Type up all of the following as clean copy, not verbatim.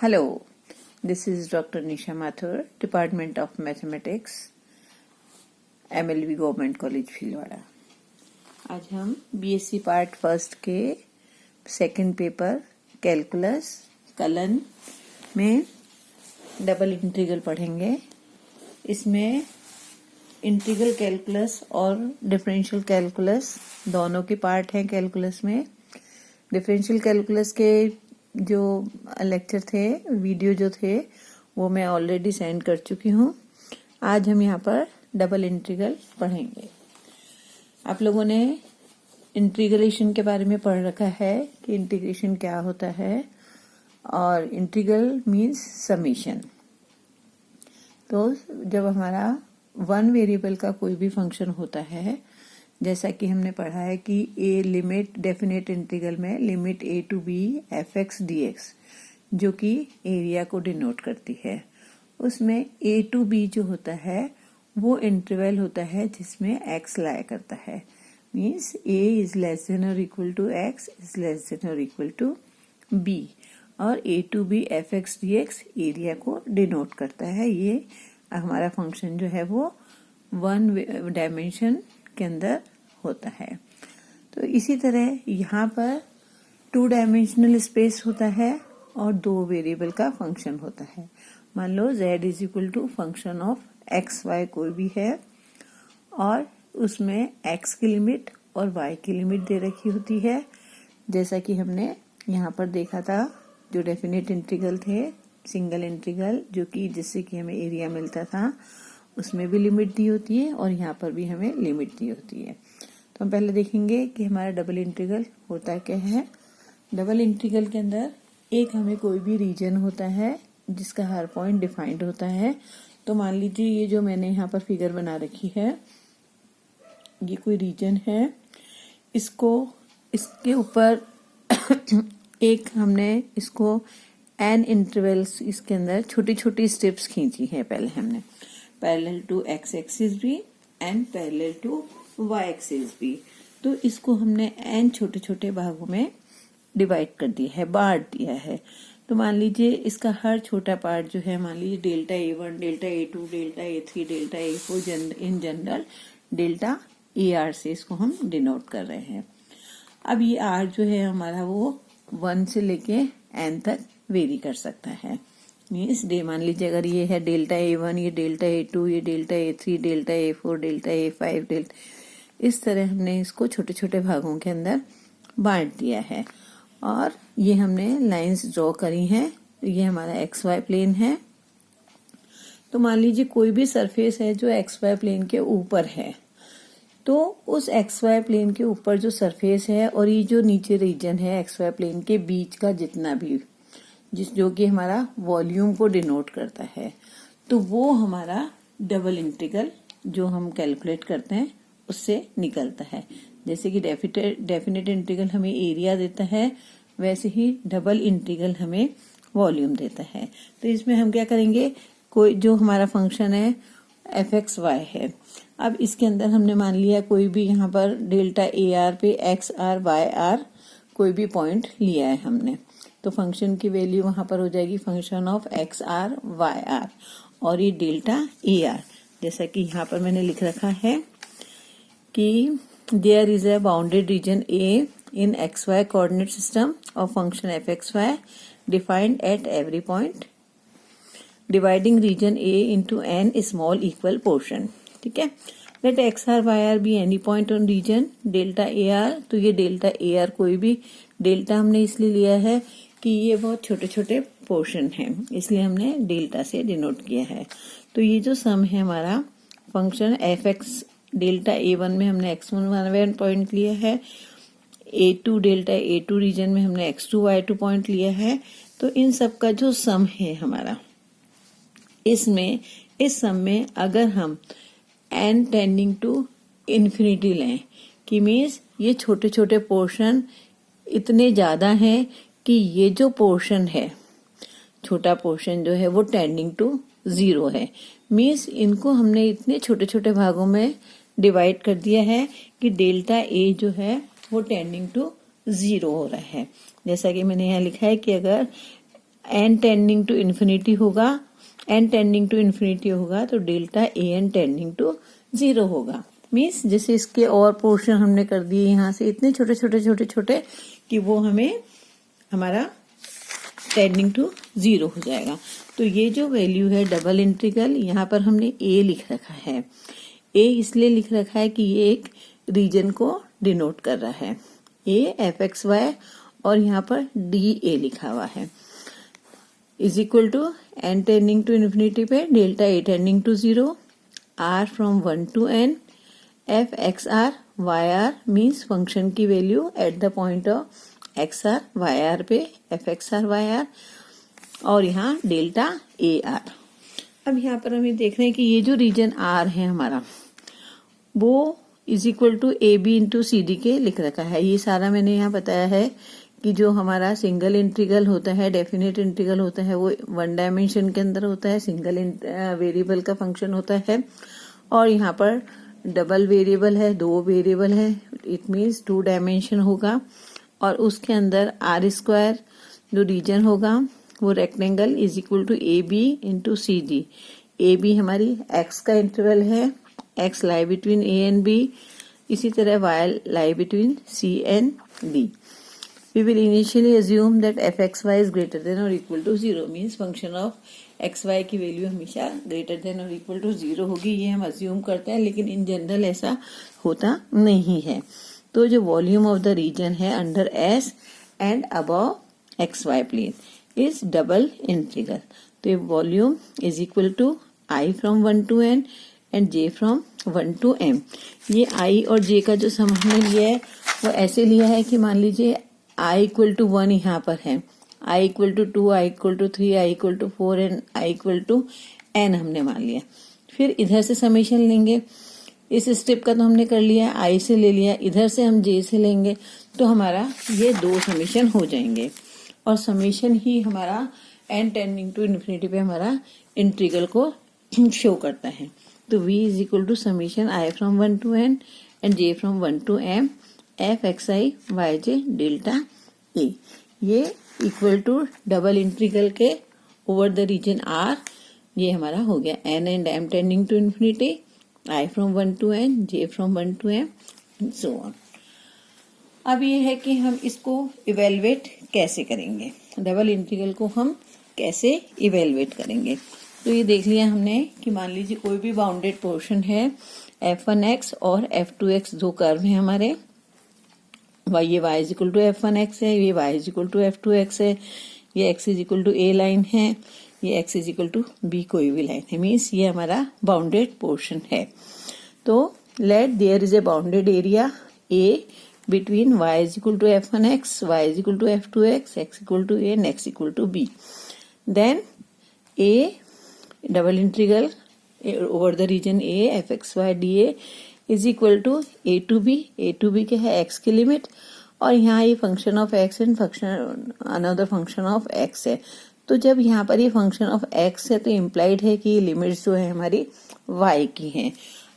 Hello, this is Dr. Nisha Mathur, Department of Mathematics, MLV Government College Bhilwara. आज हम BSc part first के second paper calculus kiln में double integral पढ़ेंगे। इसमें integral calculus और differential calculus दोनों के पार्ट हैं कैलकुलस में। डिफरेंशियल कैलकुलस के जो लेक्चर थे, वीडियो जो थे, वो मैं ऑलरेडी सेंड कर चुकी हूँ। आज हम यहाँ पर डबल इंटीग्रल पढ़ेंगे। आप लोगों ने इंटीग्रेशन के बारे में पढ़ रखा है कि इंटीग्रेशन क्या होता है, और इंटीग्रल मीन्स समेशन। तो जब हमारा वन वेरिएबल का कोई भी फंक्शन होता है, जैसा कि हमने पढ़ा है कि ए लिमिट डेफिनेट इंटीग्रल में limit a to b f x d x, जो कि एरिया को डिनोट करती है, उसमें ए टू बी जो होता है वो इंटरवल होता है जिसमें एक्स लाया करता है। Means a is less than और equal to x is less than और इक्वल टू बी, और a to b f x d x area को डिनोट करता है। ये हमारा फंक्शन जो है वो वन डायमेंशन के अंदर होता है। तो इसी तरह यहाँ पर टू डायमेंशनल स्पेस होता है और दो वेरिएबल का फंक्शन होता है। मान लो z is equal to function of x y कोई भी है, और उसमें x की लिमिट और y की लिमिट दे रखी होती है, जैसा कि हमने यहाँ पर देखा था। जो डेफिनेट इंटीग्रल थे, सिंगल इंटीग्रल, जो कि जिससे कि हमें एरिया मिलता था, उसमें भी लिमिट दी होती है और यहाँ पर भी हमें लिमिट दी होती है। तो हम पहले देखेंगे कि हमारा डबल इंटीग्रल होता क्या है। डबल इंटीग्रल के अंदर एक हमें कोई भी रीजन होता है जिसका हर पॉइंट डिफाइंड होता है। तो मान लीजिए ये जो मैंने यहाँ पर फिगर बना रखी है, ये कोई रीजन है। इसके ऊपर एक हमने इसको एन इंटरवल्स, इसके अंदर छोटी छोटी स्टेप्स खींची है। पहले हमने पैरेलल टू एक्स एक्सिस भी and parallel to y axis भी, तो इसको हमने एन छोटे छोटे भागों में डिवाइड कर दिया है, बांट दिया है। तो मान लीजिए इसका हर छोटा पार्ट जो है, मान लीजिए delta A1, delta A2, delta A3, delta A4, in general delta AR से इसको हम डिनोट कर रहे हैं। अब ये R जो है हमारा वो 1 से लेके n तक वेरी कर सकता है। मीन्स मान लीजिए अगर ये है डेल्टा A1, ये डेल्टा A2, ये delta A3, delta A4, delta A5, delta, इस तरह हमने इसको छोटे छोटे भागों के अंदर बांट दिया है। और ये हमने लाइंस ड्रॉ करी हैं। ये हमारा एक्स वाई प्लेन है। तो मान लीजिए कोई भी सरफेस है जो एक्स वाई प्लेन के ऊपर है, तो उस एक्स वाई प्लेन के ऊपर जो सरफेस है और ये जो नीचे रीजन है एक्स वाई प्लेन के बीच का जितना भी, जो कि हमारा वॉल्यूम को डिनोट करता है, तो वो हमारा डबल इंटीग्रल जो हम कैलकुलेट करते हैं उससे निकलता है। जैसे कि डेफिनेट इंटीग्रल हमें एरिया देता है, वैसे ही डबल इंटीग्रल हमें वॉल्यूम देता है। तो इसमें हम क्या करेंगे, कोई जो हमारा फंक्शन है एफ एक्स वाई है, अब इसके अंदर हमने मान लिया कोई भी यहाँ पर डेल्टा AR पे एक्स आर वाई आर कोई भी पॉइंट लिया है हमने, तो फंक्शन की वैल्यू वहां पर हो जाएगी function of x r y r, और ये डेल्टा AR, जैसा कि यहाँ पर मैंने लिख रखा है कि there is a bounded region A in XY coordinate system of function fxy defined at every point, dividing region A into n small equal portion। ठीक है, let x r y r be any point on region delta AR। तो ये delta AR कोई भी delta हमने इसलिए लिया है कि ये बहुत छोटे छोटे पोर्शन है, इसलिए हमने डेल्टा से डिनोट किया है। तो ये जो सम है हमारा function F x, delta A1 में हमने x1 पॉइंट लिया है, A2 डेल्टा A2 रीजन में हमने x2 y2 पॉइंट लिया है। तो इन सब का जो सम है हमारा, इसमें इस सम में अगर हम n टेंडिंग टू इन्फिनिटी लें, कि मीन्स ये छोटे छोटे पोर्शन इतने ज्यादा हैं कि ये जो पोर्शन है, छोटा पोर्शन जो है वो टेंडिंग टू 0 है। मीन्स इनको हमने इतने छोटे छोटे भागों में डिवाइड कर दिया है कि डेल्टा A जो है वो टेंडिंग टू 0 हो रहा है। जैसा कि मैंने यहाँ लिखा है कि अगर एन टेंडिंग टू इन्फिनिटी होगा, एन टेंडिंग टू इन्फिनिटी होगा तो delta a n tending to 0 होगा। मीन्स जैसे इसके और पोर्शन हमने कर दिए यहाँ से इतने छोटे छोटे छोटे छोटे कि वो हमें हमारा टेंडिंग टू 0 हो जाएगा। तो ये जो वैल्यू है डबल इंटीग्रल, यहाँ पर हमने ए लिख रखा है। ए इसलिए लिख रखा है कि ये एक रीजन को डिनोट कर रहा है, ए एफ एक्स वाई, और यहाँ पर डी ए लिखा हुआ है, is equal to n tending to infinity पे delta a tending to 0, r from 1 to n, f x r y r means function की value at the point of x r y r पे f x r y r, और यहाँ delta A R. अब यहाँ पर हमें देख रहे हैं कि ये जो रीजन आर है हमारा वो is equal to a b into c d के लिख रखा है। ये सारा मैंने यहाँ बताया है कि जो हमारा सिंगल इंटीग्रल होता है, डेफिनेट इंटीग्रल होता है, वो 1 डायमेंशन के अंदर होता है, सिंगल वेरिएबल का फंक्शन होता है। और यहाँ पर डबल वेरिएबल है, 2 वेरिएबल है, इट मीन्स 2 डायमेंशन होगा। और उसके अंदर आर स्क्वायर जो रीजन होगा वो rectangle is equal to a b into c d. A b हमारी एक्स का इंटरवल है, x lie between a and b, इसी तरह y lie between c and d. We will initially assume that fxy is greater than or equal to 0 means function of xy की value हमेशा greater than or equal to 0 होगी, ये हम assume करते हैं, लेकिन इन जनरल ऐसा होता नहीं है। तो जो वॉल्यूम ऑफ द रीजन है under S and above xy plane is double integral. तो ये volume is equal to I from 1 to n and J from 1 to m। ये I और J का जो सम हमने लिया है वो ऐसे लिया है कि मान लीजिए I इक्वल टू 1 यहाँ पर है, I equal to 2, I equal to 3, I equal to 4 and I equal to n हमने मान लिया। फिर इधर से समेशन लेंगे, इस स्टेप का तो हमने कर लिया, I से ले लिया, इधर से हम J से लेंगे तो हमारा ये 2 समेशन हो जाएंगे। और समेशन ही हमारा n टेंडिंग टू इन्फिनिटी पे हमारा इंटीग्रल को शो करता है। तो v is equal to summation I from 1 to n and J from 1 to m f x i y j delta a. ये इक्वल टू डबल इंटीग्रल के over the region r, ये हमारा हो गया n and m tending to infinity, i from 1 to n, j from 1 to m, so on. अब ये है कि हम इसको इवेलुएट कैसे करेंगे, डबल इंटीग्रल को हम कैसे इवेलुएट करेंगे। तो ये देख लिया हमने कि मान लीजिए कोई भी बाउंडेड पोर्शन है, f1x और f2x दो कर्व हैं हमारे, ये y is equal to f1x है, ये y is equal to f2x है, ये x is equal to a line है, ये x is equal to b कोई भी लाइन है, मीन्स ये हमारा बाउंडेड पोर्शन है। तो let there is a bounded area a between y is equal to f1x, y is equal to f2x, x equal to a and x equal to b. Then a double integral over the region a fxy dA is equal to a to b के है x की limit, और यहाँ ये function of x and function another function of x है। तो जब यहाँ पर ये फंक्शन ऑफ x है तो इम्प्लाइड है कि ये लिमिट्स जो है हमारी y की हैं।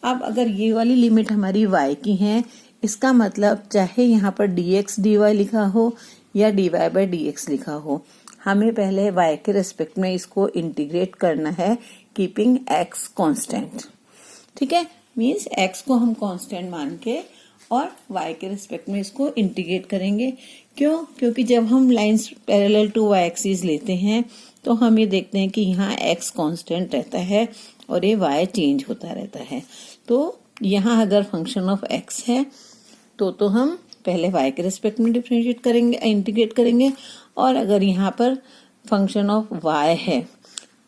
अब अगर ये वाली लिमिट हमारी y की है, इसका मतलब चाहे यहाँ पर dx dy लिखा हो या dy by dx लिखा हो, हमें पहले y के रेस्पेक्ट में इसको इंटीग्रेट करना है कीपिंग x कांस्टेंट। ठीक है, मीन्स x को हम कांस्टेंट मान के और y के रेस्पेक्ट में इसको इंटीग्रेट करेंगे। क्यों? क्योंकि जब हम lines parallel to y axis लेते हैं तो हम ये देखते हैं कि यहाँ x कांस्टेंट रहता है और ये y चेंज होता रहता है। तो यहाँ अगर फंक्शन ऑफ x है तो हम पहले y के रेस्पेक्ट में डिफरेंशिएट करेंगे, इंटीग्रेट करेंगे, और अगर यहाँ पर फंक्शन ऑफ y है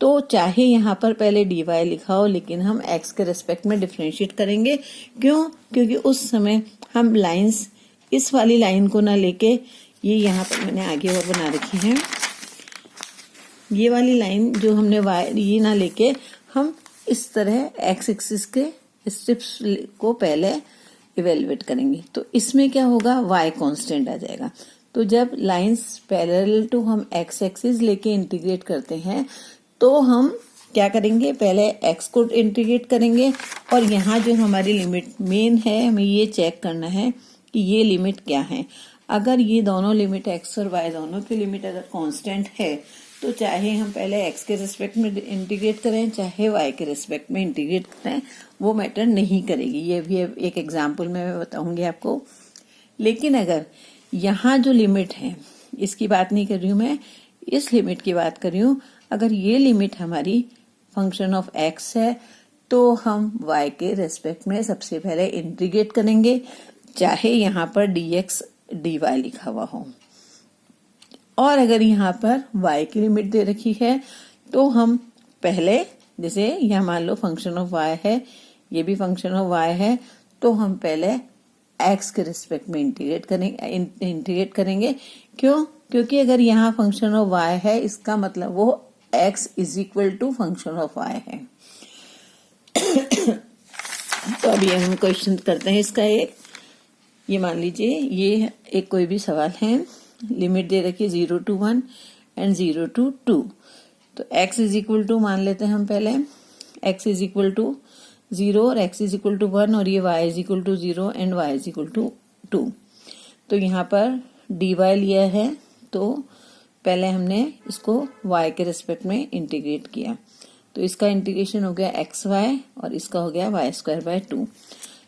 तो चाहे यहाँ पर पहले dy लिखा हो लेकिन हम x के रेस्पेक्ट में डिफरेंशिएट करेंगे। क्यों? क्योंकि उस समय हम लाइंस इस वाली लाइन को ना लेके, ये यहाँ पर मैंने आगे और बना रखी है, ये वाली लाइन जो हमने ये ना लेके हम इस तरह x एक्सिस के स्टेप्स को पहले इवेलुएट करेंगे। तो इसमें क्या होगा, y कांस्टेंट आ जाएगा। तो जब लाइंस पैरेलल टू हम x एक्सिस लेके इंटीग्रेट करते हैं तो हम क्या करेंगे, पहले x को इंटीग्रेट करेंगे, और यहाँ जो हमारी लिमिट मेन है हमें ये चेक करना है कि ये लिमिट क्या है। अगर ये दोनों लिमिट x और y दोनों की लिमिट अगर कांस्टेंट है तो चाहे हम पहले x के रिस्पेक्ट में इंटीग्रेट करें चाहे y के रिस्पेक्ट में इंटीग्रेट करें, वो मैटर नहीं करेगी। ये भी एक एग्जाम्पल में मैं बताऊंगी आपको। लेकिन अगर यहाँ जो लिमिट है, इसकी बात नहीं कर रही हूँ मैं, इस लिमिट की बात कर रही हूँ। अगर ये लिमिट हमारी फंक्शन ऑफ x है तो हम y के रेस्पेक्ट में सबसे पहले इंटीग्रेट करेंगे, चाहे यहाँ पर dx dy लिखा हुआ हो। और अगर यहाँ पर y की लिमिट दे रखी है तो हम पहले, जैसे यह मान लो फंक्शन ऑफ y है, ये भी फंक्शन ऑफ y है, तो हम पहले x के रिस्पेक्ट में इंटीग्रेट करेंगे। क्यों? क्योंकि अगर यहाँ फंक्शन ऑफ y है, इसका मतलब वो x is equal to function of y है। तो अभी हम क्वेश्चन करते हैं इसका एक। ये मान लीजिए ये एक कोई भी सवाल है, लिमिट दे रखी 0 to 1 एंड 0 to 2। तो x इज इक्वल टू मान लेते हैं हम पहले, x इज इक्वल टू 0 और x इज इक्वल टू 1 और ये y is equal to 0 and y is equal to 2। तो यहाँ पर dy लिया है, तो पहले हमने इसको y के रिस्पेक्ट में इंटीग्रेट किया। तो इसका इंटीग्रेशन हो गया xy और इसका हो गया y²/2।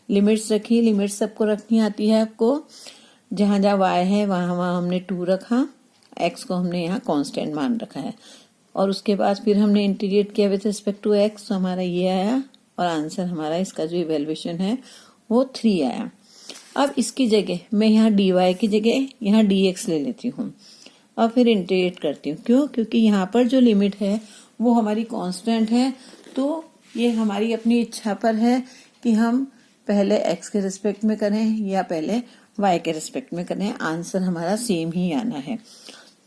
लिमिट्स रखी, लिमिट्स सबको रखनी आती है आपको। जहां जहां y है वहां वहां हमने 2 रखा, x को हमने यहाँ कांस्टेंट मान रखा है। और उसके बाद फिर हमने इंटीग्रेट किया विद रिस्पेक्ट टू x, तो हमारा ये आया और आंसर हमारा इसका जो इवेल्युएशन है वो 3 आया। अब इसकी जगह मैं यहाँ dy की जगह यहाँ dx ले लेती हूँ और फिर इंटीग्रेट करती हूँ। क्यों? क्योंकि यहाँ पर जो लिमिट है वो हमारी कांस्टेंट है, तो ये हमारी अपनी इच्छा पर है कि हम पहले x के रिस्पेक्ट में करें या पहले y के रिस्पेक्ट में करें। आंसर हमारा सेम ही आना है।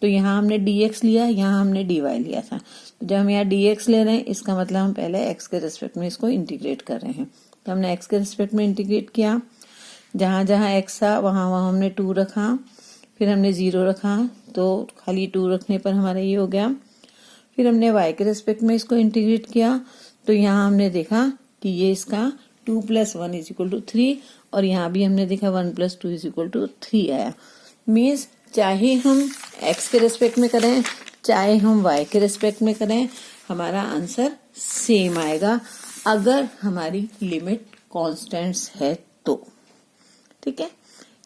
तो यहाँ हमने dx लिया, यहाँ हमने dy लिया था। तो जब हम यहाँ dx ले रहे हैं, इसका मतलब हम पहले x के रिस्पेक्ट में इसको इंटीग्रेट कर रहे हैं। तो हमने x के रिस्पेक्ट में इंटीग्रेट किया, जहां जहां x था वहां वहां हमने 2 रखा, फिर हमने 0 रखा, तो खाली 2 रखने पर हमारा ये हो गया। फिर हमने y के रिस्पेक्ट में इसको इंटीग्रेट किया, तो यहाँ हमने देखा कि ये इसका 2 + 1 = 3 और यहाँ भी हमने देखा 1 + 2 = 3 आया। मीन्स चाहे हम x के रिस्पेक्ट में करें चाहे हम y के रिस्पेक्ट में करें, हमारा आंसर सेम आएगा अगर हमारी लिमिट कांस्टेंट्स है तो। ठीक है,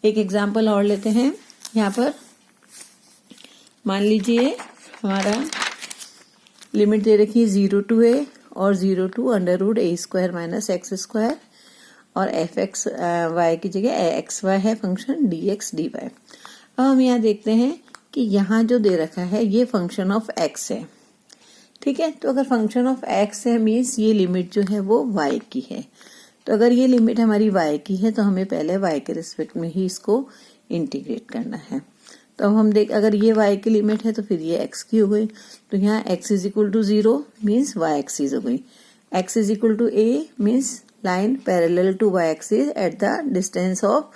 एक एग्जांपल और लेते हैं। यहाँ पर मान लीजिए हमारा लिमिट दे रखी है 0 to a और 0 to √a² - x² और fx y की जगह xy है फंक्शन dx dy। अब हम यहाँ देखते हैं कि यहाँ जो दे रखा है ये फंक्शन ऑफ x है। ठीक है, तो अगर फंक्शन ऑफ x है मीन्स ये लिमिट जो है वो y की है। तो अगर ये लिमिट हमारी y की है तो हमें पहले y के रिस्पेक्ट में ही इसको इंटीग्रेट करना है। तो अब हम देख, अगर ये y की लिमिट है तो फिर ये x की हो गई। तो यहाँ x = 0 मीन्स y एक्सिस हो गई। x = a means line parallel to y axis at the distance of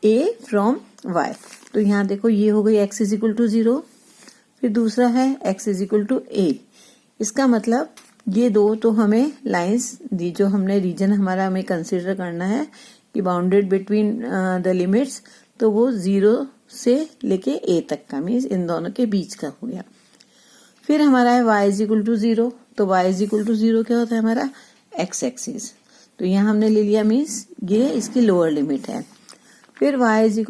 a from y। तो यहाँ देखो ये हो गई x = 0। फिर दूसरा है x = a। इसका मतलब ये दो तो हमें लाइंस दी, जो हमने रीजन हमारा हमें कंसिडर करना है कि बाउंडेड बिटवीन द लिमिट्स, तो वो 0 से लेके a तक का, मीन्स इन दोनों के बीच का हो गया। फिर हमारा है y = 0। तो y = 0 क्या होता है हमारा x एक्सिस। तो यहाँ हमने ले लिया, मीन्स ये इसकी लोअर लिमिट है। फिर y = √a²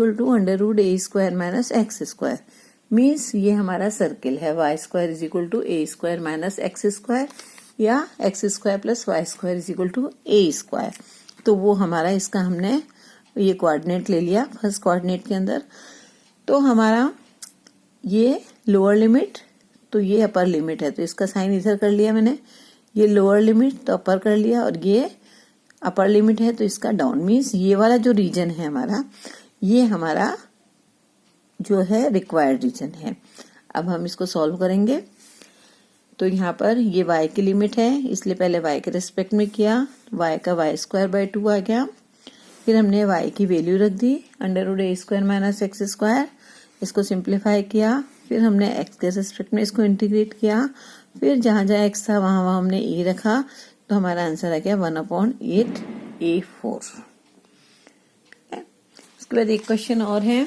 - x², मीन्स ये हमारा सर्किल है। y² = a² - x² या x² + y² = a²। तो वो हमारा, इसका हमने ये कोऑर्डिनेट ले लिया फर्स्ट कोऑर्डिनेट के अंदर। तो हमारा ये लोअर लिमिट, तो ये अपर लिमिट है, तो इसका साइन इधर कर लिया मैंने। ये लोअर लिमिट तो अपर कर लिया और ये अपर लिमिट है तो इसका डाउन। मीन्स ये वाला जो रीजन है हमारा, ये हमारा जो है रिक्वायर्ड रीजन है। अब हम इसको सॉल्व करेंगे। तो यहाँ पर ये y की लिमिट है, इसलिए पहले y के रिस्पेक्ट में किया, y का y²/2 आ गया। फिर हमने y की वैल्यू रख दी √a² - x²। इसको सिंप्लीफाई किया। फिर हमने x के रिस्पेक्ट में इसको इंटीग्रेट किया। फिर जहां जहां x था वहां वहां हमने a रखा, तो हमारा आंसर आ गया 1/8 a4। उसके बाद एक क्वेश्चन और है।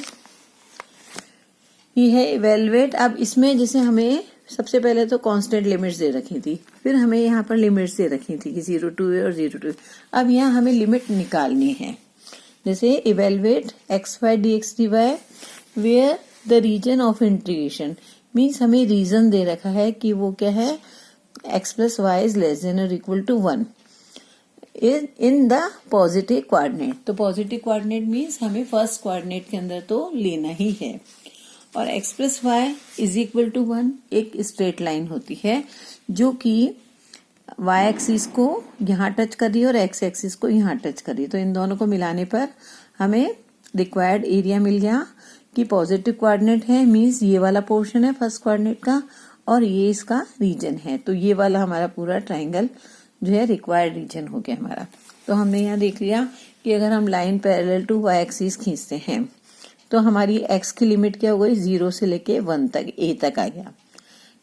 ये है इवेलुएट। अब इसमें जैसे हमें सबसे पहले तो कांस्टेंट लिमिट्स दे रखी थी, फिर हमें यहाँ पर लिमिट्स दे रखी थी कि 0 to a और 0 to a। अब यहाँ हमें लिमिट निकालनी है। जैसे evaluate x y d x d y where the region of integration, means हमें रीजन दे रखा है कि वो क्या है, x plus y is less than और equal to 1 in the positive coordinate. तो पॉजिटिव कोऑर्डिनेट मीन्स हमें फर्स्ट कोऑर्डिनेट के अंदर तो लेना ही है। और x plus y is equal to 1 एक स्ट्रेट लाइन होती है जो कि y एक्सिस को यहाँ टच कर रही है और x एक्सिस को यहाँ टच कर रही है। तो इन दोनों को मिलाने पर हमें रिक्वायर्ड एरिया मिल गया कि पॉजिटिव कोऑर्डिनेट है, मीन्स ये वाला पोर्शन है फर्स्ट कोऑर्डिनेट का और ये इसका रीजन है। तो ये वाला हमारा पूरा ट्राइंगल जो है रिक्वायर्ड रीजन हो गया हमारा। तो हमने यहाँ देख लिया कि अगर हम line parallel to y axis खींचते हैं तो हमारी x की लिमिट क्या हो गई, 0 से लेके 1 तक, a तक आ गया,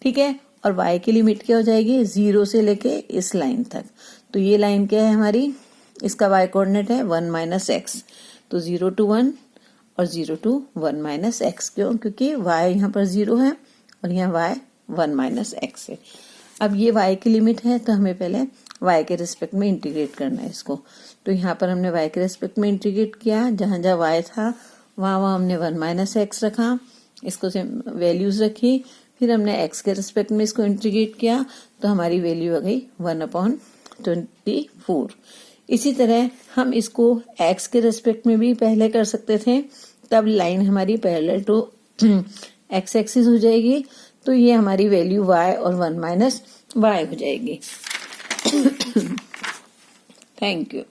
ठीक है। और y की लिमिट क्या हो जाएगी, 0 से लेके इस लाइन तक। तो ये लाइन क्या है हमारी, इसका y कोऑर्डिनेट है 1 माइनस एक्स। तो 0 to 1 और 0 to 1 माइनस एक्स, क्यों, क्योंकि y यहाँ पर 0 है और यहाँ y 1 माइनस एक्स है। अब ये y की लिमिट है तो हमें पहले y के रिस्पेक्ट में इंटीग्रेट करना है इसको। तो यहाँ पर हमने y के रिस्पेक्ट में इंटीग्रेट किया, जहां जहां y था वहां हमने 1 माइनस एक्स रखा, इसको से वैल्यूज रखी, फिर हमने x के रिस्पेक्ट में इसको इंटीग्रेट किया तो हमारी वैल्यू आ गई 1/24। इसी तरह हम इसको x के रिस्पेक्ट में भी पहले कर सकते थे, तब लाइन हमारी पैरेलल टू x एक्सिस हो जाएगी, तो ये हमारी वैल्यू y और 1 माइनस y हो जाएगी। Thank you.